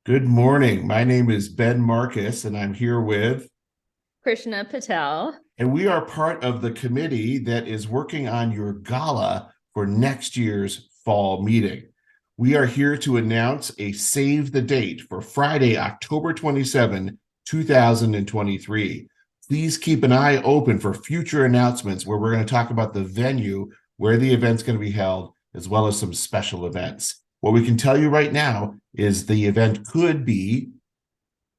Good morning. My name is Ben Marcus, and I'm here with, Krishna Patel. and we are part of the committee that is working on your gala for next year's fall meeting. We are here to announce a save the date for Friday, October 27, 2023. Please keep an eye open for future announcements where we're going to talk about the venue, where the event's going to be held, as well as some special events. What we can tell you right now is the event could be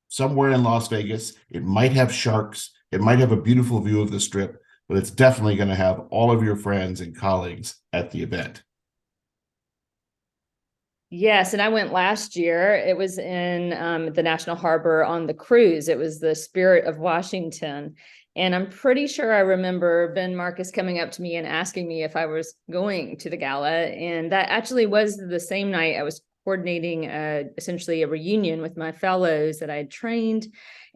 somewhere in Las Vegas. It might have sharks. It might have a beautiful view of the strip, but it's definitely going to have all of your friends and colleagues at the event. Yes, and I went last year. It was in the National Harbor on the cruise. It was the Spirit of Washington. And I'm pretty sure I remember Ben Marcus coming up to me and asking me if I was going to the gala. And that actually was the same night I was coordinating essentially a reunion with my fellows that I had trained.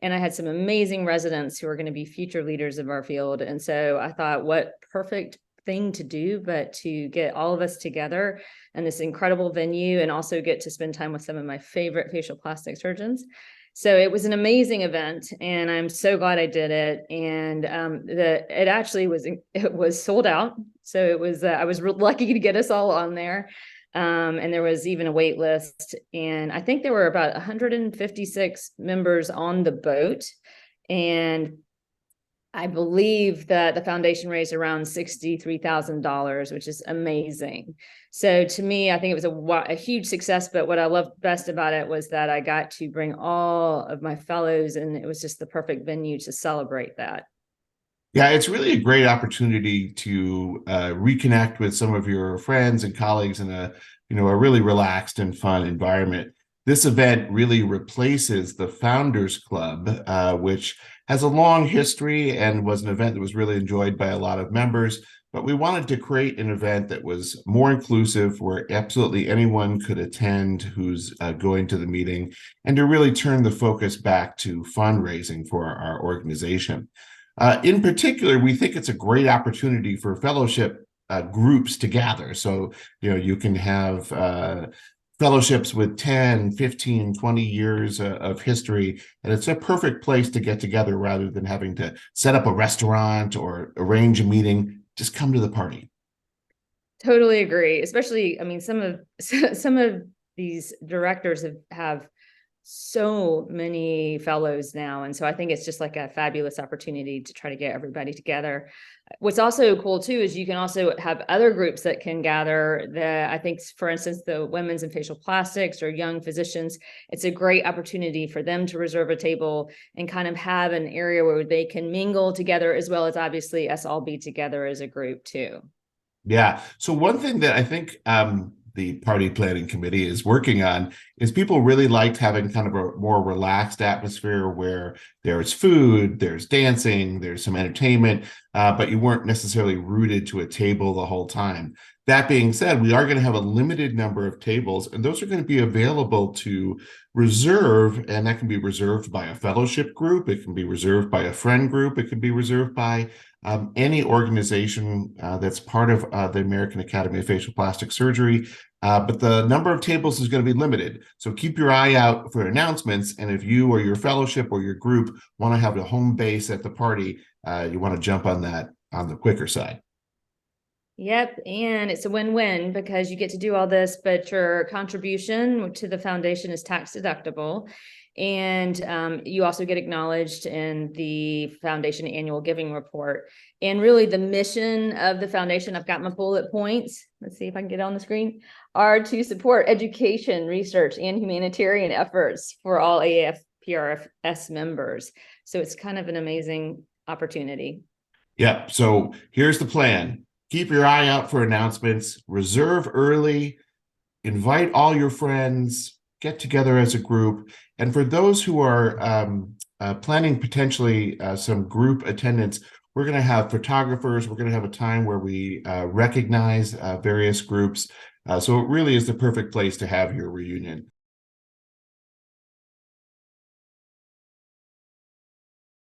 And I had some amazing residents who are going to be future leaders of our field. And so I thought, what perfect thing to do, but to get all of us together in this incredible venue and also get to spend time with some of my favorite facial plastic surgeons. So it was an amazing event, and I'm so glad I did it. And it was sold out. So it was I was lucky to get us all on there. And there was even a wait list, and I think there were about 156 members on the boat. And I believe that the foundation raised around $63,000, which is amazing. So to me, I think it was a huge success. But what I loved best about it was that I got to bring all of my fellows, and it was just the perfect venue to celebrate that. Yeah, it's really a great opportunity to reconnect with some of your friends and colleagues in a really relaxed and fun environment. This event really replaces the Founders Club, which has a long history and was an event that was really enjoyed by a lot of members. But we wanted to create an event that was more inclusive, where absolutely anyone could attend who's going to the meeting, and to really turn the focus back to fundraising for our organization. In particular, we think it's a great opportunity for fellowship groups to gather. So, you can have fellowships with 10, 15, 20 years of history, and it's a perfect place to get together rather than having to set up a restaurant or arrange a meeting. Just come to the party. Totally agree. Especially, I mean, some of some of these directors have so many fellows now. And so I think it's just like a fabulous opportunity to try to get everybody together. What's also cool too is you can also have other groups that can gather. I think, for instance, the women's and facial plastics or young physicians, it's a great opportunity for them to reserve a table and kind of have an area where they can mingle together, as well as obviously us all be together as a group too. Yeah. So one thing that I think the party planning committee is working on is people really liked having kind of a more relaxed atmosphere where there's food, there's dancing, there's some entertainment, but you weren't necessarily rooted to a table the whole time. That being said, we are going to have a limited number of tables, and those are going to be available to reserve, and that can be reserved by a fellowship group, it can be reserved by a friend group, it can be reserved by any organization that's part of the American Academy of Facial Plastic Surgery. But the number of tables is going to be limited. So keep your eye out for announcements. And if you or your fellowship or your group want to have a home base at the party, you want to jump on that on the quicker side. Yep, and it's a win-win because you get to do all this, but your contribution to the foundation is tax deductible. And you also get acknowledged in the foundation annual giving report. And really the mission of the foundation, I've got my bullet points. Let's see if I can get it on the screen, are to support education, research, and humanitarian efforts for all AAFPRS members. So it's kind of an amazing opportunity. Yeah. So here's the plan. Keep your eye out for announcements, reserve early, invite all your friends, get together as a group. And for those who are planning potentially some group attendance, we're going to have photographers. We're going to have a time where we recognize various groups. So it really is the perfect place to have your reunion.